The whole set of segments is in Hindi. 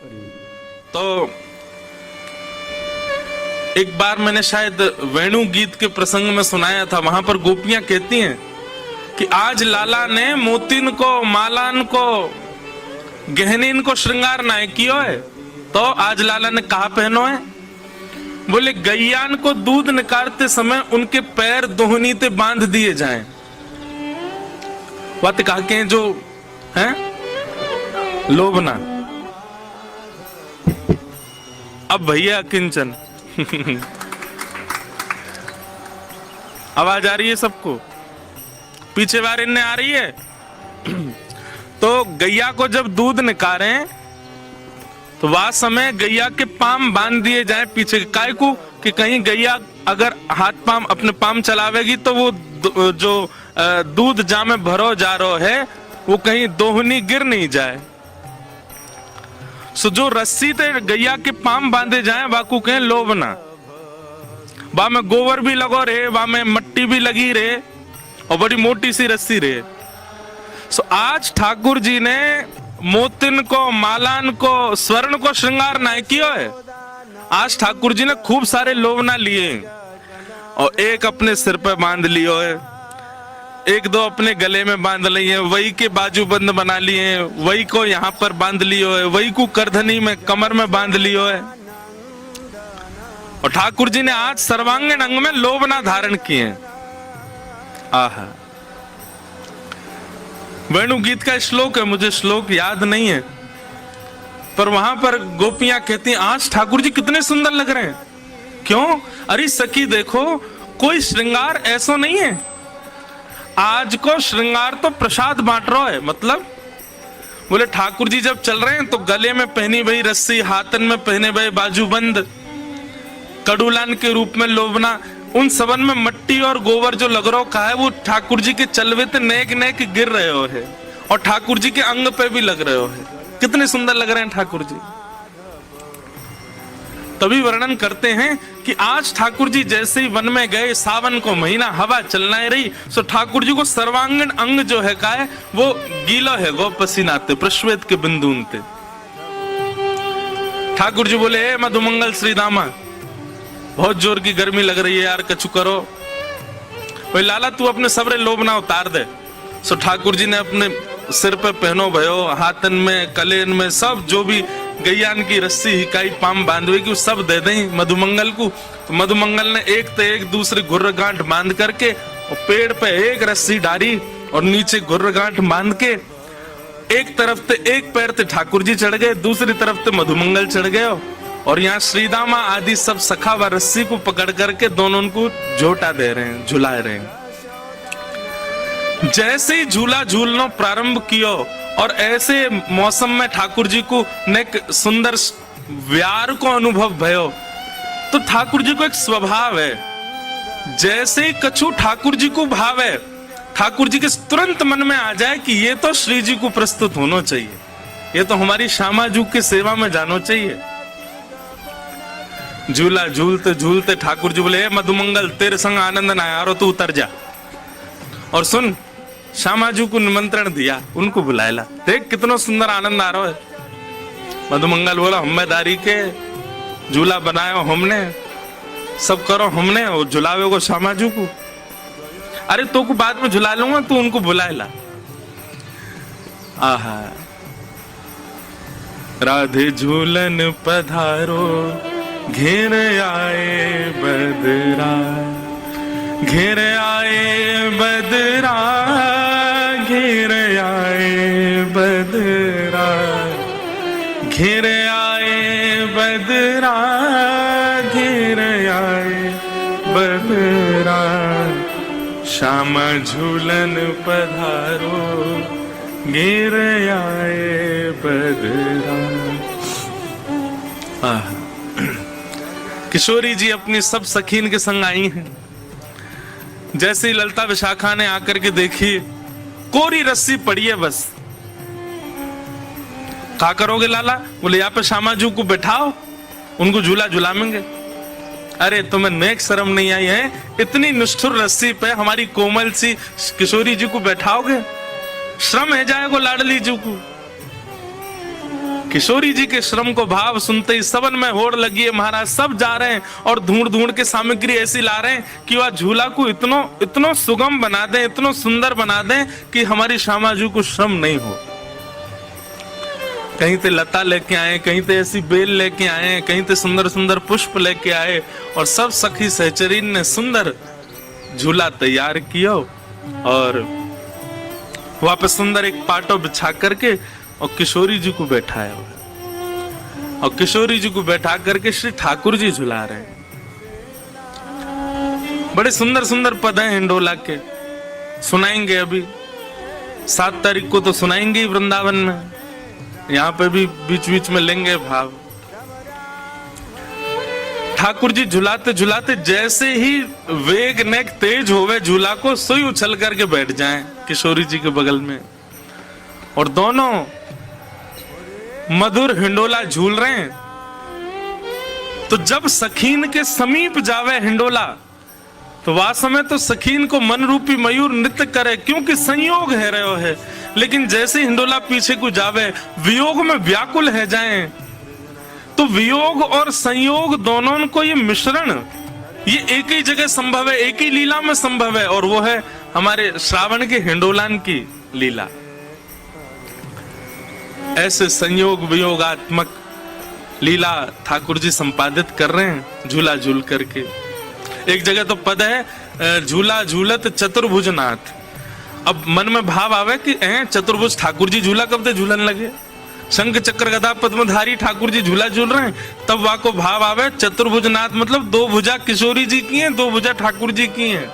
तो एक बार मैंने शायद वेणु गीत के प्रसंग में सुनाया था, वहां पर गोपियां कहती हैं कि आज लाला ने मोतिन को, मालान को, गहनीन को श्रृंगार ना कियो है। तो आज लाला ने कहा पहनो है? बोले गैयान को दूध निकालते समय उनके पैर दोहनी ते बांध दिए जाएं। बात कहा के जो है लोभना। अब भैया किंचन आवाज आ रही है सबको? पीछे बार इनने आ रही है। तो गैया को जब दूध निकाले तो वह समय गैया के पाम बांध दिए जाए पीछे। काय को कि कहीं गैया अगर हाथ पाम अपने पाम चलावेगी तो वो जो दूध जा में भरो जा रहा है वो कहीं दोहनी गिर नहीं जाए। सो जो रस्सी ते गैया के पाम बांधे जाए वाकू कहें लोभना। बा में गोबर भी लगो रे, बा में मट्टी भी लगी रे और बड़ी मोटी सी रस्सी रे। सो आज ठाकुर जी ने मोतिन को, मालान को, स्वर्ण को श्रृंगार ना किया है। आज ठाकुर जी ने खूब सारे लोभना लिए और एक अपने सिर पे बांध लियो है, एक दो अपने गले में बांध लिए, वही के बाजू बंद बना लिए, वही को यहाँ पर बांध लियो है, वही को करधनी में, कमर में बांध लियो है। और ठाकुर जी ने आज सर्वांगीण अंग में लोभना धारण किए। आहा, वेणु गीत का श्लोक है, मुझे श्लोक याद नहीं है, पर वहां पर गोपियां कहती हैं आज ठाकुर जी कितने सुंदर लग रहे हैं। क्यों? अरे सखी देखो, कोई श्रृंगार ऐसा नहीं है। आज को श्रृंगार तो प्रसाद बांट रहा है। मतलब बोले ठाकुर जी जब चल रहे हैं तो गले में पहनी भई रस्सी, हाथन में पहने भई बाजूबंद, कड़ूलान के रूप में लोभना, उन सबन में मट्टी और गोबर जो लग रहा का है वो ठाकुर जी के चलवे ते नेक नेक गिर रहे हो है और ठाकुर जी के अंग पे भी लग रहे हो है। कितने सुंदर लग रहे हैं ठाकुर जी। तभी वर्णन करते हैं कि आज ठाकुर जी जैसे ही वन में गए, सावन को महीना, हवा चलना ही रही, सो ठाकुर जी को सर्वांगीण अंग जो है का है वो गीला है, गो पसीनाते, प्रश्वेत के बिंदुनते। ठाकुर जी बोले हे मधुमंगल श्री दामा, बहुत जोर की गर्मी लग रही है यार, कछु करो। भाई लाला तू अपने सबरे लोभना उतार दे। सो ठाकुर जी ने अपने सिर पे पहनो भयो, हाथन में, कलेन में, सब जो भी गैयान की रस्सी हिकाई पाम बांधवे की सब दे दें मधुमंगल को। तो मधुमंगल ने एक ते एक दूसरे घुर्र गांठ बांध करके और पेड़ पे एक रस्सी डाली और नीचे घुर्र गांठ बांध के एक तरफ ते एक पैर ते ठाकुर जी चढ़ गए, दूसरी तरफ ते मधुमंगल चढ़ गए और यहाँ श्रीदामा आदि सब सखा व रस्सी को पकड़ करके दोनों को झोटा दे रहे हैं, झुला रहे हैं। जैसे ही झूला झूलना प्रारंभ किया और ऐसे मौसम में ठाकुर जी को नेक सुंदर व्यार को अनुभव भयो, तो ठाकुर जी को एक स्वभाव है, जैसे ही कछु ठाकुर जी को भाव है, ठाकुर जी के तुरंत मन में आ जाए कि ये तो श्री जी को प्रस्तुत होना चाहिए, ये तो हमारी श्यामा जी की सेवा में जाना चाहिए। झूला झूलते झूलते ठाकुर जी बोले मधुमंगल तेरे संग आनंद ना आ रहा, तू उतर जा और सुन। श्यामा जी को निमंत्रण दिया, उनको बुलाया, देख कितना सुंदर आनंद आ रहा है। मधुमंगल बोला हम्मेदारी के झूला बनाया हमने, सब करो हमने और झुलावे को श्यामा जी को। अरे तो को बाद में झुला लूंगा, तू उनको बुलाएला। आहा, राधे झूलन पधारो घेर आए बदरा, घेर आए बदरा, घेर आए बदरा, घेर आए बदरा, घेर आए बदरा, श्यामा झूलन पधारो घेर आए बदरा। किशोरी जी अपनी सब सखीन के संग आई हैं। जैसे ही ललता विशाखा ने आकर के देखी कोरी रस्सी पड़ी है, बस क्या करोगे लाला? बोले यहाँ पे श्यामा जी को बैठाओ, उनको झूला झुलाएंगे। अरे तुम्हें नेक शर्म नहीं आई है? इतनी निष्ठुर रस्सी पे हमारी कोमल सी किशोरी जी को बैठाओगे? श्रम है जाएगा लाडली जी को। किशोरी जी के श्रम को भाव सुनते ही सबन में होड़ लगी है महाराज। सब जा रहे हैं और ढूंढ ढूंढ के सामग्री ऐसी ला रहे हैं कि वह झूला को इतनो सुगम बना दें, इतनो सुंदर बना दें कि हमारी श्यामा जी को श्रम नहीं हो। कहीं ते लता लेके आए, कहीं ते ऐसी बेल लेके आए, कहीं ते सुंदर सुंदर पुष्प लेके आए और सब सखी सहचरीन ने सुंदर झूला तैयार किया और वहां पे सुंदर एक पाटो बिछा करके और किशोरी जी को बैठाया और किशोरी जी को बैठा करके श्री ठाकुर जी झुला रहे हैं। बड़े सुंदर सुंदर पद हैं हिंडोला के, सुनाएंगे अभी 7 तारीख को तो सुनाएंगे ही वृंदावन में, यहाँ पे भी बीच बीच में लेंगे भाव। ठाकुर जी झुलाते झुलाते जैसे ही वेग नेक तेज होवे झूला को, सोई उछल करके बैठ जाएं किशोरी जी के बगल में और दोनों मधुर हिंडोला झूल रहे हैं। तो जब सखीन के समीप जावे हिंडोला तो वास्तव में तो सखीन को मन रूपी मयूर नृत्य करे, क्योंकि संयोग है रहे है। लेकिन जैसे हिंडोला पीछे को जावे, वियोग में व्याकुल है जाएं, तो वियोग और संयोग दोनों को ये मिश्रण ये एक ही जगह संभव है, एक ही लीला में संभव है, और वो है हमारे श्रावण के हिंडोलान की लीला। ऐसे संयोग वियोगात्मक लीला ठाकुर जी संपादित कर रहे हैं झूला झूल करके। एक जगह तो पद है झूला झूलत चतुर्भुजनाथ। अब मन में भाव आवे कि चतुर्भुज ठाकुर जी झूला कब से झूलन लगे, शंख चक्र गदा पद्मधारी ठाकुर जी झूला झूल रहे हैं, तब वहां को भाव आवे चतुर्भुजनाथ मतलब 2 भुजा किशोरी जी की हैं, 2 भुजा ठाकुर जी की हैं।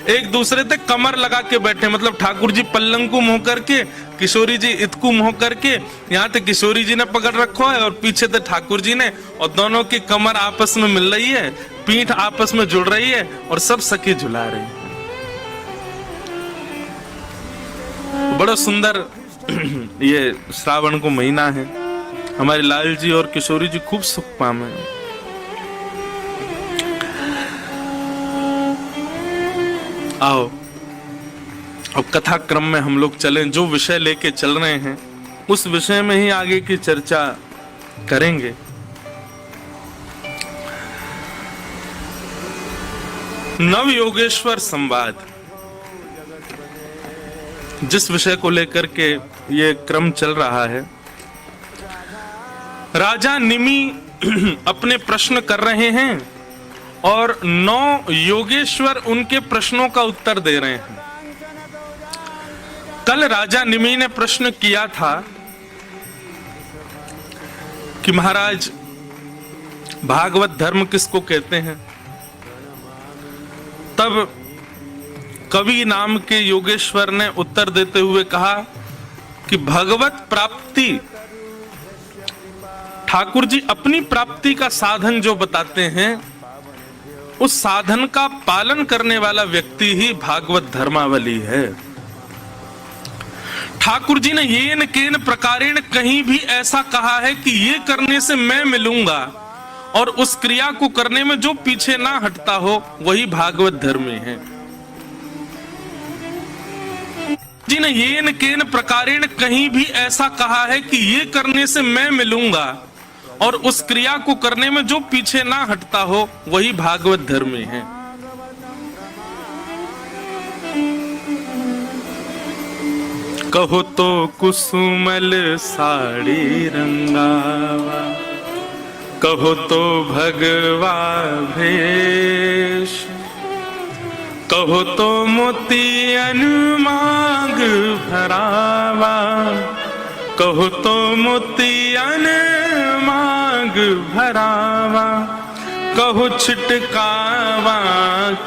एक दूसरे पे कमर लगा के बैठे, मतलब ठाकुर जी पल्लंकु मुंह करके, किशोरी जी इतकु मुंह करके, यहाँ तक किशोरी जी ने पकड़ रखो है और पीछे से ठाकुर जी ने, और दोनों की कमर आपस में मिल रही है, पीठ आपस में जुड़ रही है और सब सखी झुला रही है। बड़ा सुंदर ये श्रावण को महीना है, हमारे लाल जी और किशोरी जी खूब सुख पामे। आओ अब कथा क्रम में हम लोग चलें, जो विषय लेके चल रहे हैं उस विषय में ही आगे की चर्चा करेंगे। नव योगेश्वर संवाद, जिस विषय को लेकर के ये क्रम चल रहा है, राजा निमि अपने प्रश्न कर रहे हैं और 9 योगेश्वर उनके प्रश्नों का उत्तर दे रहे हैं। कल राजा निमि ने प्रश्न किया था कि महाराज भागवत धर्म किसको कहते हैं, तब कवि नाम के योगेश्वर ने उत्तर देते हुए कहा कि भगवत प्राप्ति, ठाकुर जी अपनी प्राप्ति का साधन जो बताते हैं, उस साधन का पालन करने वाला व्यक्ति ही भागवत धर्मावली है। ठाकुर जी ने येन केन प्रकारेण कहीं भी ऐसा कहा है कि ये करने से मैं मिलूंगा, और उस क्रिया को करने में जो पीछे ना हटता हो वही भागवत धर्मी है। जी ने येन केन प्रकारेण कहीं भी ऐसा कहा है कि ये करने से मैं मिलूंगा, और उस क्रिया को करने में जो पीछे ना हटता हो वही भागवत धर्मी है। कहो तो कुसुमल साड़ी रंगावा, कहो तो भगवा भेष, कहो तो मोतियन मांग भरावा, कहो तो मोतियन मांग भरावा, कहो छिटकावा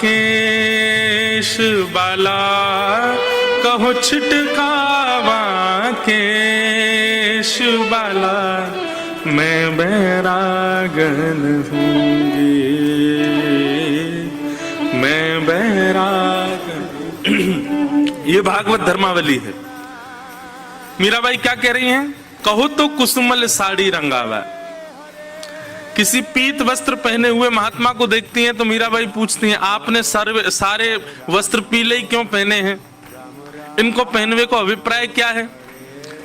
केश बाला, कहो छिटकावा केश बाला, मैं बैरागन हूँगी, मैं बैरागन। ये भागवत धर्मावली है। मीराबाई क्या कह रही हैं? कहो तो कुसुमल साड़ी रंगावा। किसी पीत वस्त्र पहने हुए महात्मा को देखती हैं तो मीराबाई पूछती हैं, आपने सारे वस्त्र पीले ही क्यों पहने हैं? इनको पहनवे को अभिप्राय क्या है?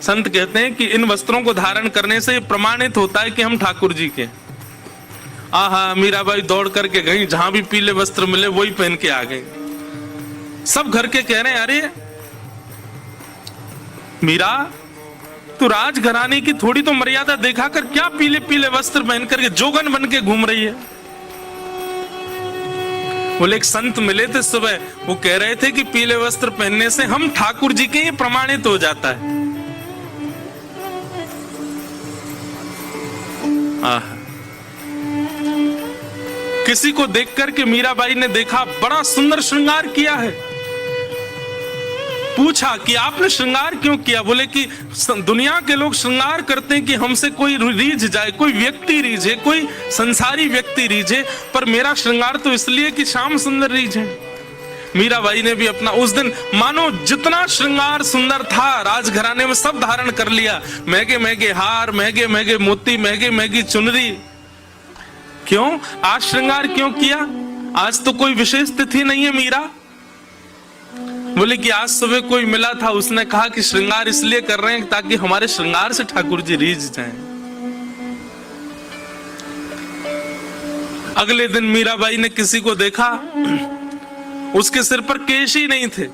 संत कहते हैं कि इन वस्त्रों को धारण करने से प्रमाणित होता है कि हम ठाकुर जी के। आहा, मीराबाई दौड़ करके गई, जहां भी पीले वस्त्र मिले वही पहन के आ गई। सब घर के कह रहे हैं, अरे मीरा, तू राजघराने की थोड़ी तो मर्यादा देखा कर, क्या पीले पीले वस्त्र पहन करके जोगन बन के घूम रही है। बोले एक संत मिले थे सुबह, वो कह रहे थे कि पीले वस्त्र पहनने से हम ठाकुर जी के ये प्रमाणित हो जाता है। किसी को देख करके मीराबाई ने देखा बड़ा सुंदर श्रृंगार किया है। पूछा कि आपने श्रृंगार क्यों किया? बोले कि दुनिया के लोग श्रृंगार करते हैं कि हमसे कोई रीझ जाए, कोई व्यक्ति रीझे, कोई संसारी व्यक्ति रीझे, पर मेरा श्रृंगार तो इसलिए कि श्याम सुंदर रीझे। मीराबाई ने भी अपना उस दिन मानो जितना श्रृंगार सुंदर था राजघराने में सब धारण कर लिया। महंगे महंगे हार, महंगे महंगे मोती, महंगे महंगी चुनरी। क्यों? आज श्रृंगार क्यों किया? आज तो कोई विशेष तिथि नहीं है मीरा। बोले कि आज सुबह कोई मिला था, उसने कहा कि श्रृंगार इसलिए कर रहे हैं ताकि हमारे श्रृंगार से ठाकुर जी रीझ जाएं। अगले दिन मीराबाई ने किसी को देखा, उसके सिर पर केश ही नहीं थे।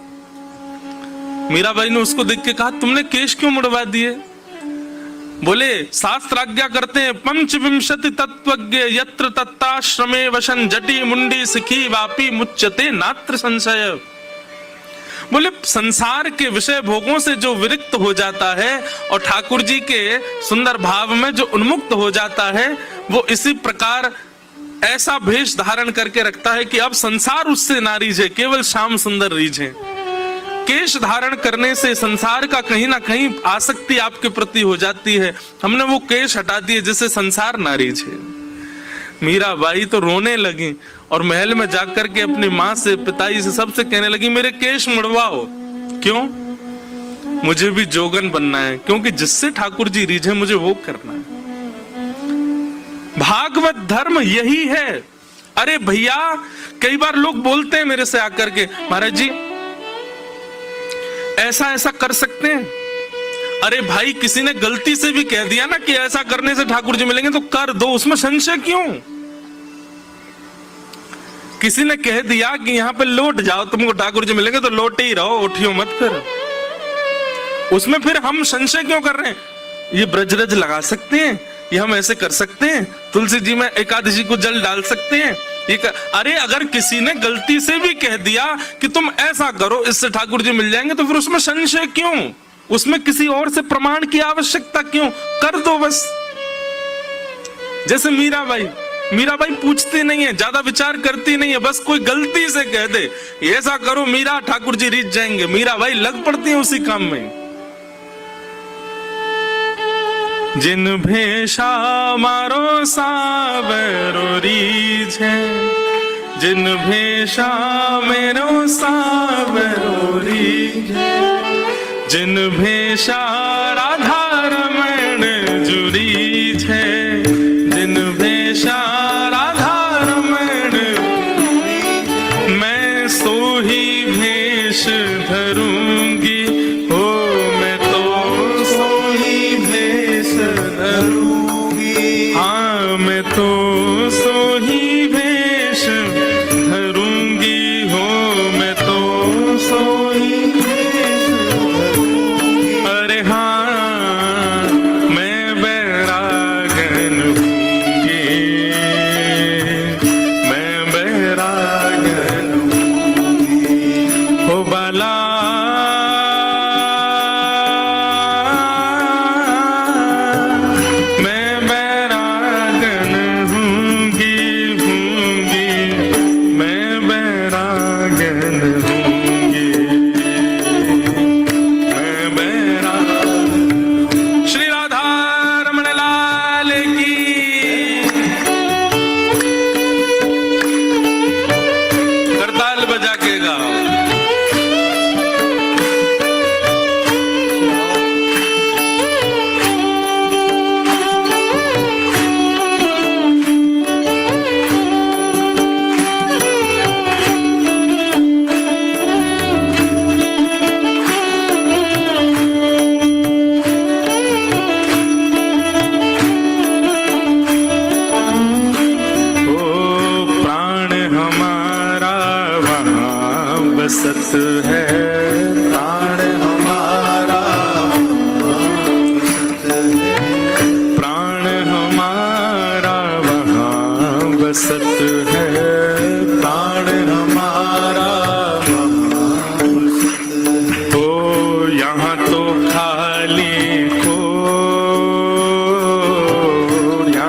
मीराबाई ने उसको देख के कहा, तुमने केश क्यों मुड़वा दिए? बोले शास्त्र आज्ञा करते हैं, पंचविंशति तत्वज्ञ यत्र तत्ताश्रमे वशन जटी मुंडी सिखी वापी मुच्यते नात्र संशय। बोले संसार के विषय भोगों से जो विरक्त हो जाता है और ठाकुर जी के सुंदर भाव में जो उन्मुक्त हो जाता है, वो इसी प्रकार ऐसा भेष धारण करके रखता है कि अब संसार उससे ना रीझे, केवल श्याम सुंदर रीझे। केश धारण करने से संसार का कहीं ना कहीं आसक्ति आपके प्रति हो जाती है। हमने वो केश हटा दिए जिससे संसार ना रीझे। मीराबाई तो रोने लगी और महल में जाकर के अपनी माँ से, पिताजी से, सबसे कहने लगी, मेरे केश मुड़वाओ। क्यों? मुझे भी जोगन बनना है, क्योंकि जिससे ठाकुर जी रीझे मुझे वो करना है। भागवत धर्म यही है। अरे भैया, कई बार लोग बोलते हैं मेरे से आकर के, महाराज जी ऐसा ऐसा कर सकते हैं। अरे भाई, किसी ने गलती से भी कह दिया ना कि ऐसा करने से ठाकुर जी मिलेंगे तो कर दो, उसमें संशय क्यों? किसी ने कह दिया कि यहाँ पे लौट जाओ, तुमको ठाकुर जी मिलेंगे तो लौटे ही रहो, उठियो मत। फिर उसमें फिर हम संशय क्यों कर रहे हैं? ये ब्रजरज लगा सकते हैं, ये हम ऐसे कर सकते हैं, तुलसी जी में एकादशी को जल डाल सकते हैं। अरे अगर किसी ने गलती से भी कह दिया कि तुम ऐसा करो इससे ठाकुर जी मिल जाएंगे, तो फिर उसमें संशय क्यों? उसमें किसी और से प्रमाण की आवश्यकता क्यों? कर दो बस। जैसे मीराबाई पूछती नहीं है, ज्यादा विचार करती नहीं है, बस कोई गलती से कह दे ऐसा करो मीरा, ठाकुर जी रीझ जाएंगे, मीराबाई लग पड़ती है उसी काम में। जिन भेषा मारो सावरो रीझे, जिन भेषा मेरो सावरो रीझे, जिन भेषा राधा रमण जुरी छे, जिन भेषा राधा रमण, मैं सो ही भेष धरूंगी, हो मैं तो सो ही भेष धरूंगी, हाँ मैं तो सो ही भेष धरूंगी, हो मैं तो सो ही।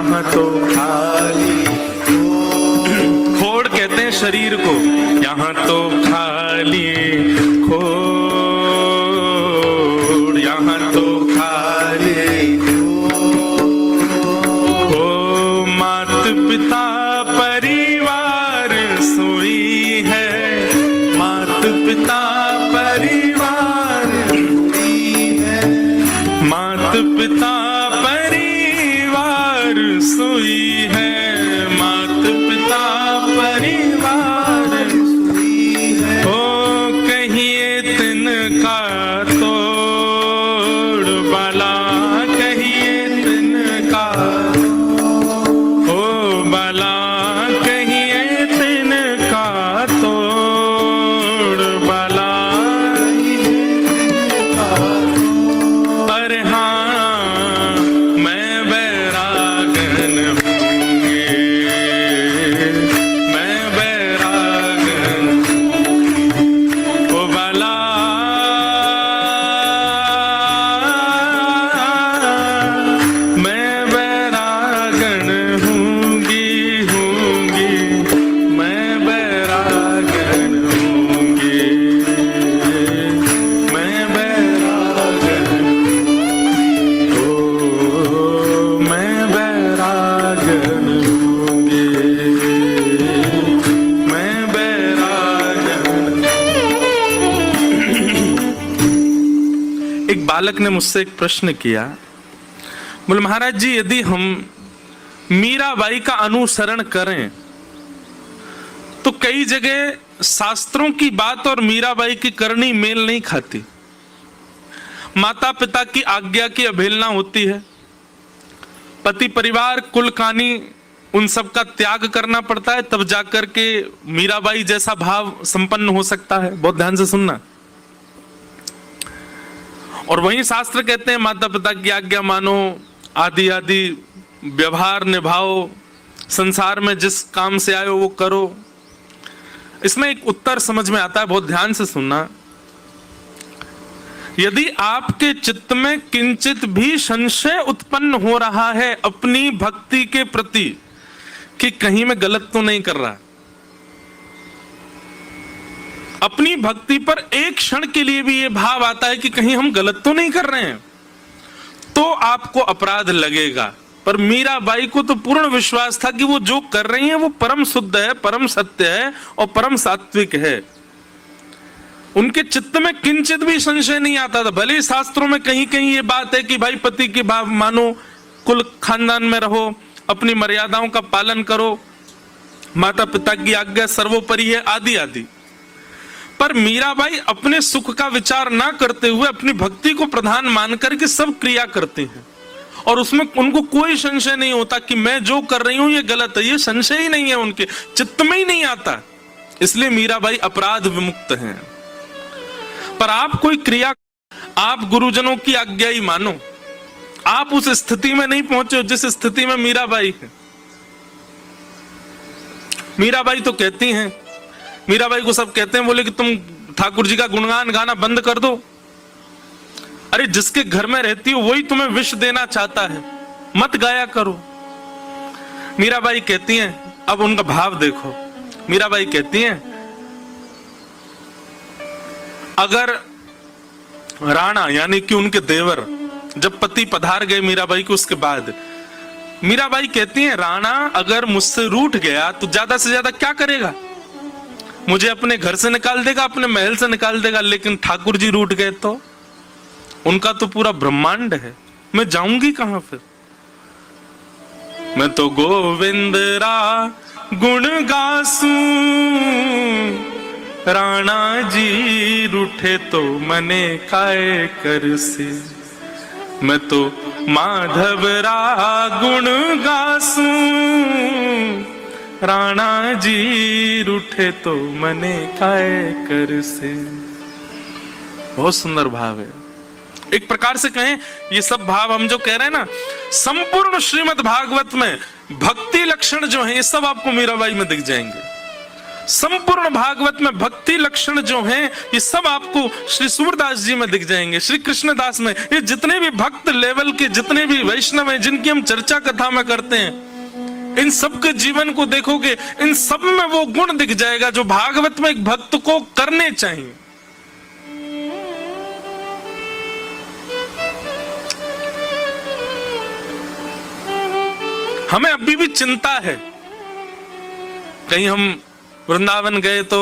यहाँ तो खाली, खोड़ कहते हैं शरीर को, यहाँ तो खाली खोड़, यहाँ तो खाली ओ मात पिता परिवार सोई है, मात पिता परिवार सोई है, मात पिता परिवार सोई है, मात पिता परिवार सोई है। ओ कहिए तिनका तोड़ बाला, कहिए तिनका ओ बाला, कहिए तिनका तोड़ बाला। अरे हाँ मैं बैरागन हूँगे, मैं बैरागन ओ बाला, मैं बैरागन हूँगी, हूँगी, मैं बैरागन हूँगी, मैं बैरागन ओ मैं बैरागन हूँगी, मैं बैरागन। एक बालक ने मुझसे एक प्रश्न किया, बोले महाराज जी यदि हम मीराबाई का अनुसरण करें तो कई जगह शास्त्रों की बात और मीराबाई की करनी मेल नहीं खाती, माता पिता की आज्ञा की अवहेलना होती है, पति परिवार कुल कानी उन सब का त्याग करना पड़ता है, तब जाकर के मीराबाई जैसा भाव संपन्न हो सकता है। बहुत ध्यान से सुनना। और वहीं शास्त्र कहते हैं माता पिता की आज्ञा मानो, आदि आदि व्यवहार निभाओ, संसार में जिस काम से आए हो वो करो। इसमें एक उत्तर समझ में आता है, बहुत ध्यान से सुनना। यदि आपके चित्त में किंचित भी संशय उत्पन्न हो रहा है अपनी भक्ति के प्रति कि कहीं मैं गलत तो नहीं कर रहा, अपनी भक्ति पर एक क्षण के लिए भी ये भाव आता है कि कहीं हम गलत तो नहीं कर रहे हैं, तो आपको अपराध लगेगा। पर मीराबाई को तो पूर्ण विश्वास था कि वो जो कर रही हैं वो परम शुद्ध है, परम सत्य है और परम सात्विक है। उनके चित्त में किंचित भी संशय नहीं आता था। भले ही शास्त्रों में कहीं कहीं ये बात है कि भाई पति के भाव मानो, कुल खानदान में रहो, अपनी मर्यादाओं का पालन करो, माता पिता की आज्ञा सर्वोपरि है, आदि आदि। पर मीराबाई अपने सुख का विचार ना करते हुए अपनी भक्ति को प्रधान मानकर के सब क्रिया करती हैं, और उसमें उनको कोई संशय नहीं होता कि मैं जो कर रही हूं ये गलत है। ये संशय ही नहीं है, उनके चित्त में ही नहीं आता। इसलिए मीराबाई अपराध विमुक्त हैं। पर आप कोई क्रिया, आप गुरुजनों की आज्ञा ही मानो, आप उस स्थिति में नहीं पहुंचे जिस स्थिति में मीराबाई है। मीराबाई तो कहती हैं, मीराबाई को सब कहते हैं, बोले कि तुम ठाकुर जी का गुणगान गाना बंद कर दो। अरे जिसके घर में रहती हो वही तुम्हें विष देना चाहता है, मत गाया करो। मीराबाई कहती हैं, अब उनका भाव देखो। मीराबाई कहती हैं, अगर राणा यानी कि उनके देवर जब पति पधार गए मीराबाई को, उसके बाद मीराबाई कहती हैं, राणा अगर मुझसे रूठ गया तो ज्यादा से ज्यादा क्या करेगा, मुझे अपने घर से निकाल देगा, अपने महल से निकाल देगा। लेकिन ठाकुर जी रूठ गए तो उनका तो पूरा ब्रह्मांड है, मैं जाऊंगी कहां फिर। मैं तो गोविंद रा गुण गासूं, राणा जी रूठे तो मने काय करसे। मैं तो माधव रा गुण गासूं, राणा जी रूठे तो मने काय करसे। बहुत सुंदर भाव है। एक प्रकार से कहें, ये सब भाव हम जो कह रहे हैं ना, संपूर्ण श्रीमद् भागवत में भक्ति लक्षण जो है ये सब आपको मीराबाई में दिख जाएंगे। संपूर्ण भागवत में भक्ति लक्षण जो हैं ये सब आपको श्री सूरदास जी में दिख जाएंगे, श्री कृष्णदास में। ये जितने भी भक्त लेवल के जितने भी वैष्णव हैं जिनकी हम चर्चा कथा में करते हैं, इन सब के जीवन को देखोगे, इन सब में वो गुण दिख जाएगा जो भागवत में एक भक्त को करने चाहिए। हमें अभी भी चिंता है, कहीं हम वृंदावन गए तो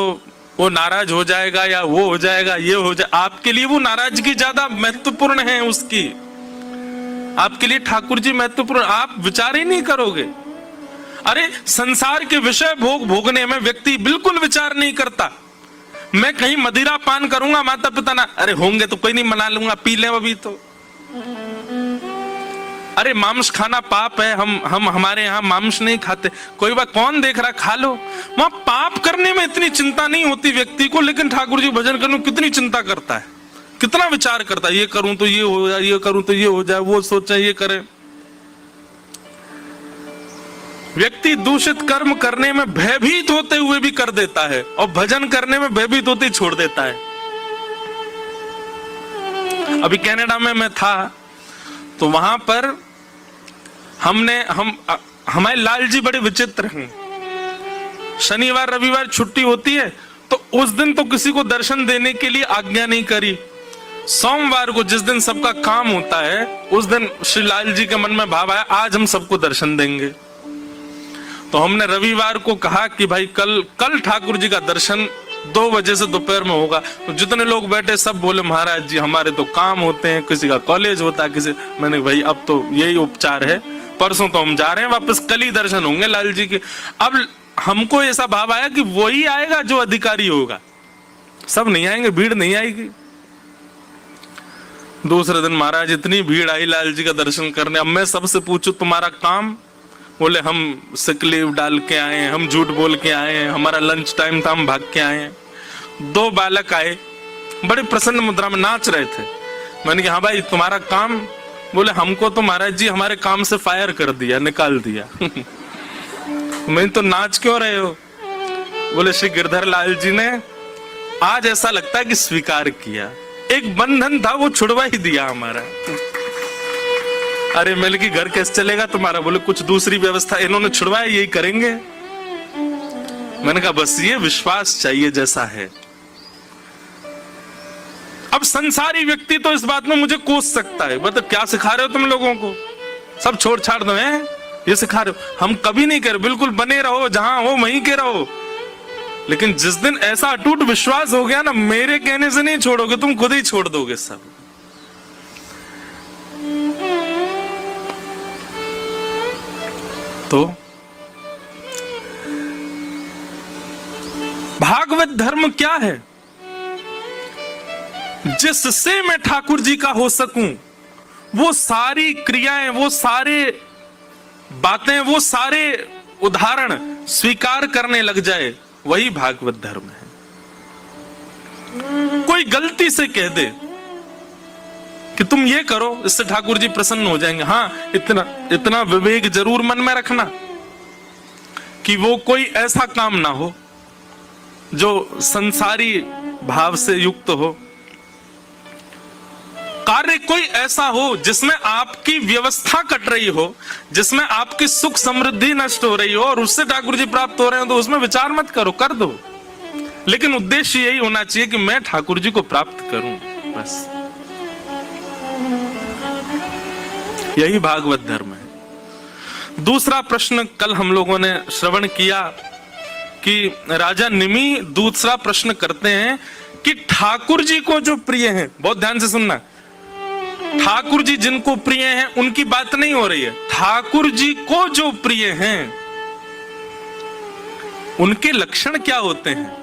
वो नाराज हो जाएगा या वो हो जाएगा, ये हो जाए। आपके लिए वो नाराजगी ज्यादा महत्वपूर्ण है उसकी, आपके लिए ठाकुर जी महत्वपूर्ण, आप विचार ही नहीं करोगे। अरे संसार के विषय भोगने में व्यक्ति बिल्कुल विचार नहीं करता। मैं कहीं मदिरा पान करूंगा, माता पिता ना, अरे होंगे तो कोई नहीं, मना लूंगा, पी ले अभी तो। अरे मांस खाना पाप है, हम हमारे यहाँ मांस नहीं खाते, कोई बात, कौन देख रहा, खा लो। वहां पाप करने में इतनी चिंता नहीं होती व्यक्ति को, लेकिन ठाकुर जी भजन करने में कितनी चिंता करता है, कितना विचार करता है, ये करूं तो ये हो जाए, ये करूं तो ये हो जाए, वो सोचे ये करे। व्यक्ति दूषित कर्म करने में भयभीत होते हुए भी कर देता है और भजन करने में भयभीत होते ही छोड़ देता है। अभी कनाडा में मैं था तो वहां पर हमारे लाल जी बड़े विचित्र हैं। शनिवार रविवार छुट्टी होती है तो उस दिन तो किसी को दर्शन देने के लिए आज्ञा नहीं करी। सोमवार को जिस दिन सबका काम होता है उस दिन श्री लाल जी के मन में भाव आया, आज हम सबको दर्शन देंगे। तो हमने रविवार को कहा कि भाई कल ठाकुर जी का दर्शन 2 बजे से दोपहर में होगा। तो जितने लोग बैठे सब बोले महाराज जी हमारे तो काम होते हैं, किसी का कॉलेज होता है, किसी। मैंने भाई अब तो यही उपचार है, परसों तो हम जा रहे हैं वापस, कल ही दर्शन होंगे लाल जी के। अब हमको ऐसा भाव आया कि वही आएगा जो अधिकारी होगा, सब नहीं आएंगे, भीड़ नहीं आएगी। दूसरे दिन महाराज इतनी भीड़ आई लाल जी का दर्शन करने। अब मैं सबसे पूछूं तुम्हारा काम, बोले हम सिक लीव डाल के आए हैं, हम झूठ बोल के आए हैं, हमारा लंच टाइम था हम भाग के आए हैं। 2 बालक आए, बड़े प्रसन्न मुद्रा में नाच रहे थे। मैंने कहा हाँ भाई तुम्हारा काम, बोले हमको तो महाराज जी हमारे काम से फायर कर दिया, निकाल दिया। मैं तो नाच क्यों रहे हो? बोले श्री गिरधर लाल जी ने आज ऐसा लगता है कि स्वीकार किया, एक बंधन था वो छुड़वा ही दिया हमारा। अरे मिल की घर कैसे चलेगा तुम्हारा? बोले कुछ दूसरी व्यवस्था इन्होंने छुड़वाया, यही करेंगे। मैंने कहा बस ये विश्वास चाहिए जैसा है। अब संसारी व्यक्ति तो इस बात में मुझे कोस सकता है, मतलब क्या सिखा रहे हो तुम लोगों को, सब छोड़ छाड़ दो, हैं ये सिखा रहे हो। हम कभी नहीं कर, बिल्कुल बने रहो, जहां हो वहीं के रहो। लेकिन जिस दिन ऐसा अटूट विश्वास हो गया ना, मेरे कहने से नहीं छोड़ोगे, तुम खुद ही छोड़ दोगे सब। तो भागवत धर्म क्या है? जिससे मैं ठाकुर जी का हो सकूं, वो सारी क्रियाएं, वो सारे बातें, वो सारे उदाहरण स्वीकार करने लग जाए, वही भागवत धर्म है। कोई गलती से कह दे कि तुम ये करो, इससे ठाकुर जी प्रसन्न हो जाएंगे, हाँ इतना विवेक जरूर मन में रखना कि वो कोई ऐसा काम ना हो जो संसारी भाव से युक्त हो, कार्य कोई ऐसा हो जिसमें आपकी व्यवस्था कट रही हो, जिसमें आपकी सुख समृद्धि नष्ट हो रही हो और उससे ठाकुर जी प्राप्त हो रहे हो, तो उसमें विचार मत करो, कर दो। लेकिन उद्देश्य यही होना चाहिए कि मैं ठाकुर जी को प्राप्त करूं, बस यही भागवत धर्म है। दूसरा प्रश्न कल हम लोगों ने श्रवण किया कि राजा निमि दूसरा प्रश्न करते हैं कि ठाकुर जी को जो प्रिय है, बहुत ध्यान से सुनना, ठाकुर जी जिनको प्रिय हैं उनकी बात नहीं हो रही है, ठाकुर जी को जो प्रिय हैं उनके लक्षण क्या होते हैं,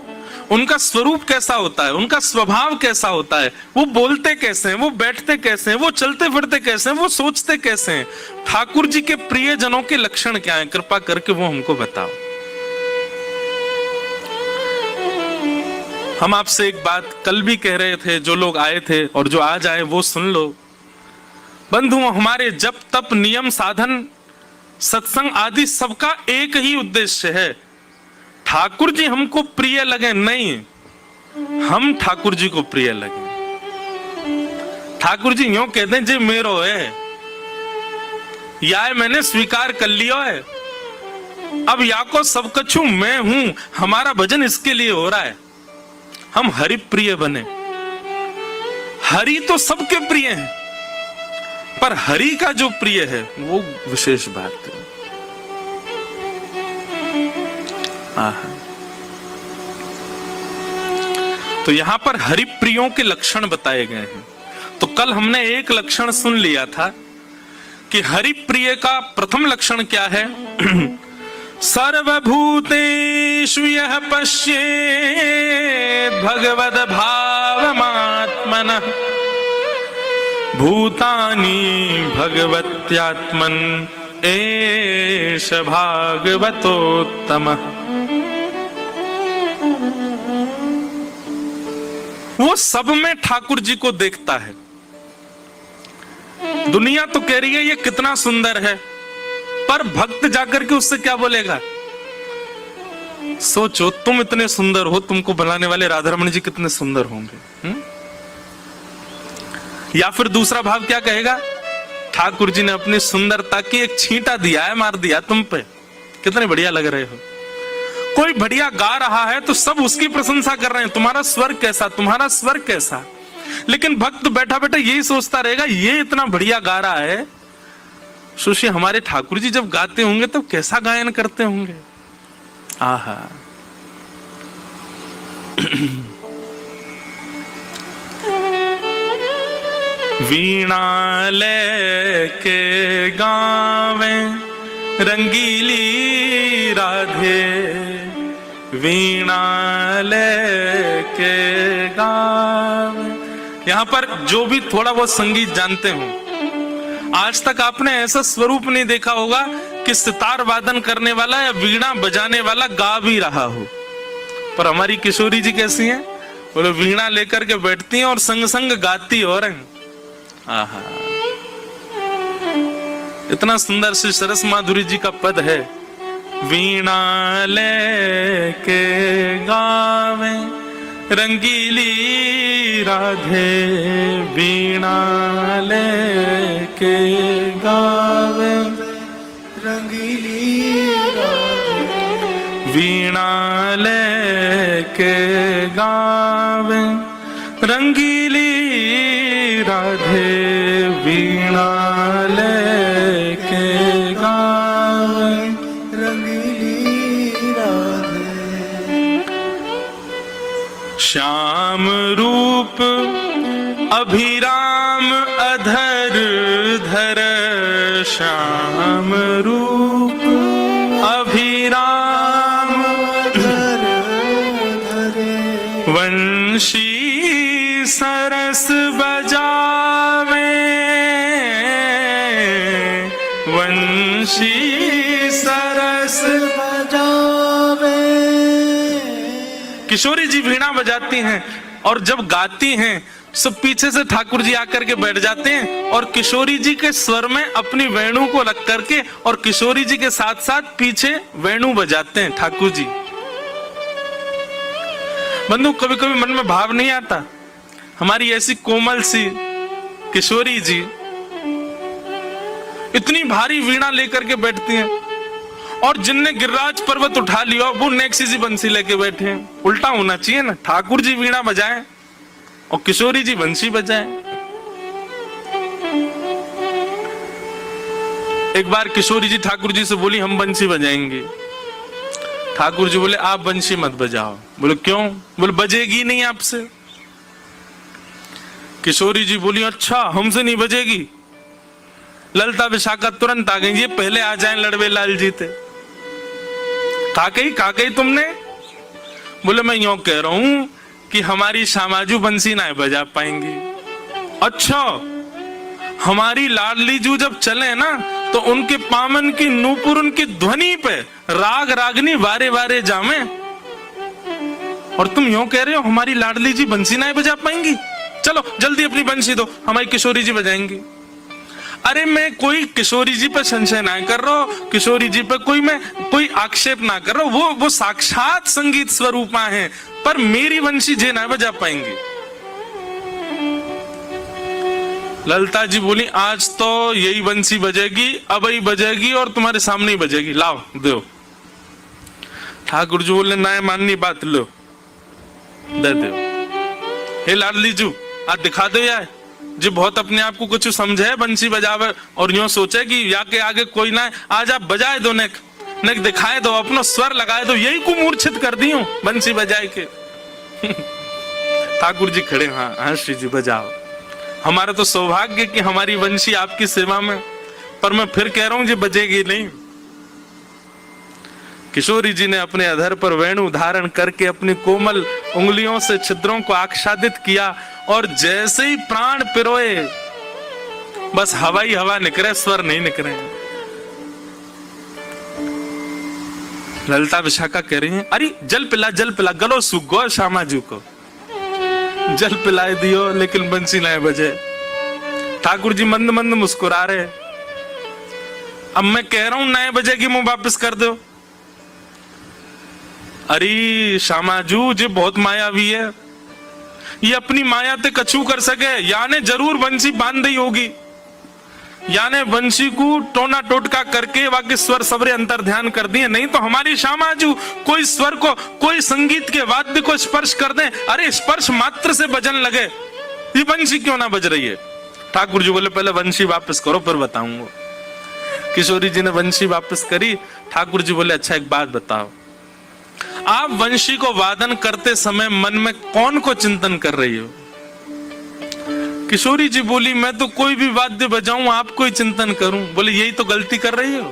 उनका स्वरूप कैसा होता है, उनका स्वभाव कैसा होता है, वो बोलते कैसे हैं, वो बैठते कैसे हैं, वो चलते फिरते कैसे हैं, वो सोचते कैसे हैं, ठाकुर जी के प्रिय जनों के लक्षण क्या हैं, कृपा करके वो हमको बताओ। हम आपसे एक बात कल भी कह रहे थे, जो लोग आए थे और जो आज आए वो सुन लो। बंधु, हमारे जप तप नियम साधन सत्संग आदि सबका एक ही उद्देश्य है, ठाकुर जी हमको प्रिय लगे नहीं, हम ठाकुर जी को प्रिय लगे। ठाकुर जी यूं कहते हैं जे मेरो है, या मैंने स्वीकार कर लिया है, अब या को सब कछु मैं हूं, हमारा भजन इसके लिए हो रहा है, हम हरि प्रिय बने। हरि तो सबके प्रिय हैं, पर हरि का जो प्रिय है वो विशेष बात है। तो यहां पर हरि प्रियों के लक्षण बताए गए हैं। तो कल हमने एक लक्षण सुन लिया था कि हरि प्रिय का प्रथम लक्षण क्या है? सर्वभूतेषु यः पश्येत् भगवद् भावमात्मनः भूतानि भगवत्यात्मन् एष भागवतोत्तमः। वो सब में ठाकुर जी को देखता है। दुनिया तो कह रही है ये कितना सुंदर है, पर भक्त जाकर के उससे क्या बोलेगा? सोचो, तुम इतने सुंदर हो, तुमको बनाने वाले राधारमण जी कितने सुंदर होंगे। या फिर दूसरा भाव क्या कहेगा? ठाकुर जी ने अपनी सुंदरता की एक छींटा दिया है, मार दिया तुम पे, कितने बढ़िया लग रहे हो। कोई बढ़िया गा रहा है तो सब उसकी प्रशंसा कर रहे हैं, तुम्हारा स्वर कैसा, तुम्हारा स्वर कैसा। लेकिन भक्त बैठा बैठा यही सोचता रहेगा, ये इतना बढ़िया गा रहा है, सोचिए हमारे ठाकुर जी जब गाते होंगे तब कैसा गायन करते होंगे। आहा। वीणा लेके गावे रंगीली राधे, वीणा लेके गावे। यहां पर जो भी थोड़ा बहुत संगीत जानते हो, आज तक आपने ऐसा स्वरूप नहीं देखा होगा कि सितार वादन करने वाला या वीणा बजाने वाला गा भी रहा हो। पर हमारी किशोरी जी कैसी हैं? बोले वीणा लेकर के बैठती हैं और संग संग गाती हो रहे हैं। आहा, इतना सुंदर श्री सरस माधुरी जी का पद है। वीणा लेके गावे रंगीली राधे, वीणा लेके गावे रंगीली राधे, वीणा लेके गावे रंगीली राधे, वीणा लेके गावे रंगीली राधे। श्याम रूप अभिराम अधर धर, श्याम रूप अभिराम अधर धर, वंशी सरस बजावे, वंशी सरस बजावे। किशोरी जी वीणा बजाती हैं और जब गाती हैं सब पीछे से ठाकुर जी आकर के बैठ जाते हैं और किशोरी जी के स्वर में अपनी वेणु को रख करके और किशोरी जी के साथ साथ पीछे वेणु बजाते हैं ठाकुर जी। बंधु, कभी कभी मन में भाव नहीं आता, हमारी ऐसी कोमल सी किशोरी जी इतनी भारी वीणा लेकर के बैठती हैं और जिनने गिरिराज पर्वत उठा लिया वो नेक्सी जी बंसी लेके बैठे हैं। उल्टा होना चाहिए ना, ठाकुर जी वीणा बजाएं और किशोरी जी बंसी बजाएं। एक बार किशोरी जी ठाकुर जी से बोली हम बंसी बजाएंगे। ठाकुर जी बोले आप बंसी मत बजाओ। बोले क्यों? बोले बजेगी नहीं आपसे। किशोरी जी बोली अच्छा हमसे नहीं बजेगी। ललता विशाखा तुरंत आ गई, ये पहले आ जाएं लड़वे लाल जी थे। कहा कही तुमने? बोले मैं यूं कह रहा हूं कि हमारी शामाजू बंसी ना बजा पाएंगी। अच्छा, हमारी लाडली जू जब चले ना तो उनके पामन की नूपुर उनकी ध्वनि पे राग रागनी वारे वारे जामे, और तुम यूं कह रहे हो हमारी लाडली जी बंसी ना बजा पाएंगी? चलो जल्दी अपनी बंसी दो, हमारी किशोरी जी बजाएंगी। अरे मैं कोई किशोरी जी पे संशय ना कर रहा हूं, किशोरी जी पे कोई आक्षेप ना कर रहा हूं, वो साक्षात संगीत स्वरूपा है, पर मेरी वंशी जे ना बजा पाएंगी। ललिता जी बोली आज तो यही वंशी बजेगी, अब ही बजेगी और तुम्हारे सामने ही बजेगी, लाओ दो। ठाकुर जी बोले ना माननी बात, लो दे दो। हे लाडली जू आज दिखा दो यार, जो बहुत अपने आप को कुछ समझे बंसी बजावे और यूं सोचे कि या के आगे कोई ना है, आज आप बजाए दो, नेक दिखाए दो, अपना स्वर लगाए दो, यही को मूर्छित कर दी हूं बंसी बजाए के। ठाकुर जी खड़े, हाँ श्री जी बजाओ, हमारा तो सौभाग्य कि हमारी वंशी आपकी सेवा में, पर मैं फिर कह रहा हूं जी बजेगी नहीं। किशोरी जी ने अपने अधर पर वेणु धारण करके अपनी कोमल उंगलियों से छिद्रों को आच्छादित किया और जैसे ही प्राण पिरोए बस हवा ही हवा निकले, स्वर नहीं निकले। ललिता विशाखा कह रही हैं, अरे जल पिला गलो सूख गो, श्यामा जी को जल पिलाए दियो लेकिन बंसी नहीं बजे। ठाकुर जी मंद मंद मुस्कुरा रहे, अब मैं कह रहा हूं नए बजेगी मुंह वापस कर दो। अरे श्यामाजू जी बहुत मायावी है, ये अपनी माया ते कछु कर सके, याने जरूर वंशी बांध दी होगी, याने वंशी को टोना टोटका करके वाके स्वर सबरे अंतर ध्यान कर दिए, नहीं तो हमारी श्यामाजू कोई स्वर को, कोई संगीत के वाद्य को स्पर्श कर दे, अरे स्पर्श मात्र से बजन लगे, ये वंशी क्यों ना बज रही है। ठाकुर जी बोले पहले वंशी वापस करो फिर बताऊंगा। किशोरी जी ने वंशी वापस करी। ठाकुर जी बोले अच्छा एक बात बताओ, आप वंशी को वादन करते समय मन में कौन को चिंतन कर रही हो। किशोरी जी बोली मैं तो कोई भी वाद्य बजाऊं आपको ही चिंतन करूं। बोले यही तो गलती कर रही हो,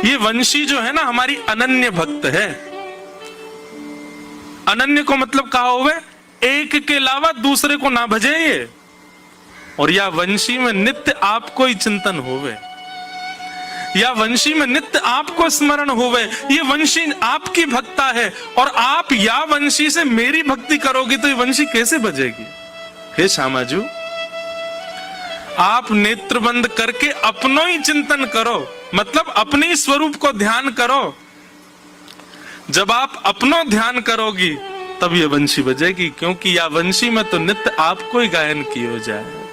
ये वंशी जो है ना हमारी अनन्य भक्त है। अनन्य को मतलब कहा हुआ एक के अलावा दूसरे को ना भजे ये, और या वंशी में नित्य आपको ही चिंतन होवे, या वंशी में नित्य आपको स्मरण होवे, ये वंशी आपकी भक्ता है और आप या वंशी से मेरी भक्ति करोगी तो ये वंशी कैसे बजेगी। हे श्यामाजू आप नेत्र बंद करके अपनो ही चिंतन करो, मतलब अपने ही स्वरूप को ध्यान करो। जब आप अपनो ध्यान करोगी तब ये वंशी बजेगी, क्योंकि या वंशी में तो नित्य आपको ही गायन किया जाए।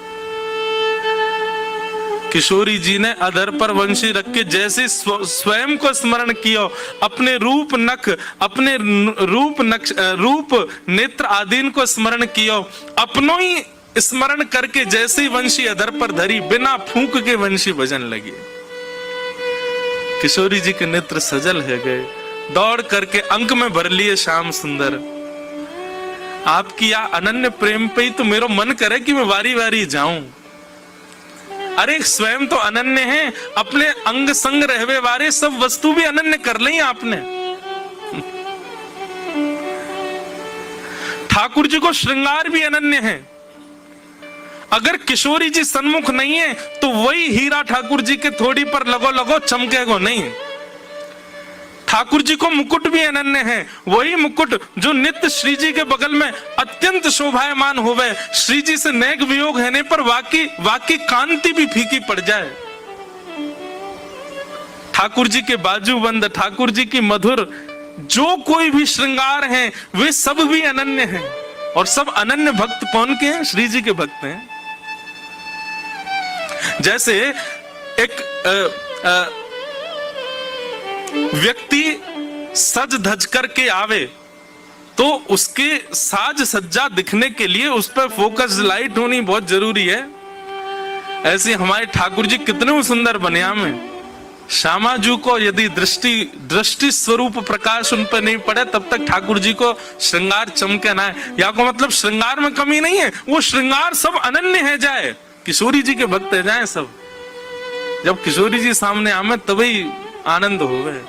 किशोरी जी ने अधर पर वंशी रख के जैसे स्वयं को स्मरण किया, अपने रूप नख, अपने रूप नेत्र आदि को स्मरण किया, अपनों ही स्मरण करके जैसे ही वंशी अधर पर धरी, बिना फूंक के वंशी बजन लगी। किशोरी जी के नेत्र सजल है गए, दौड़ करके अंक में भर लिए श्याम सुंदर। आपकी या अनन्य प्रेम पे ही तो मेरा मन करे कि मैं वारी वारी जाऊं। अरे स्वयं तो अनन्य है, अपने अंग संग रहवे वारे सब वस्तु भी अनन्य कर ली आपने। ठाकुर जी को श्रृंगार भी अनन्य है। अगर किशोरी जी सन्मुख नहीं है तो वही हीरा ठाकुर जी के थोड़ी पर लगो लगो चमकेगो नहीं। ठाकुर जी को मुकुट भी अनन्य है, वही मुकुट जो नित्य श्री जी के बगल में अत्यंत शोभायमान होवे, श्री जी से नेक वियोग होने पर वाकी कांति भी फीकी पड़ जाए। ठाकुर जी के बाजूबंद, ठाकुर जी की मधुर जो कोई भी श्रृंगार हैं वे सब भी अनन्य हैं, और सब अनन्य भक्त कौन के हैं? श्री जी के भक्त हैं। जैसे एक व्यक्ति सज धज करके आवे तो उसके साज सज्जा दिखने के लिए उस पर फोकस लाइट होनी बहुत जरूरी है। ऐसे हमारे ठाकुर जी कितने सुंदर बनिया में, श्यामाजू को यदि दृष्टि स्वरूप प्रकाश उन पर नहीं पड़े तब तक ठाकुर जी को श्रृंगार चमके ना है। या को मतलब श्रृंगार में कमी नहीं है, वो श्रृंगार सब अनन्य है जाए, किशोरी जी के भक्त है जाए सब। जब किशोरी जी सामने आमे तभी आनंद हो गए।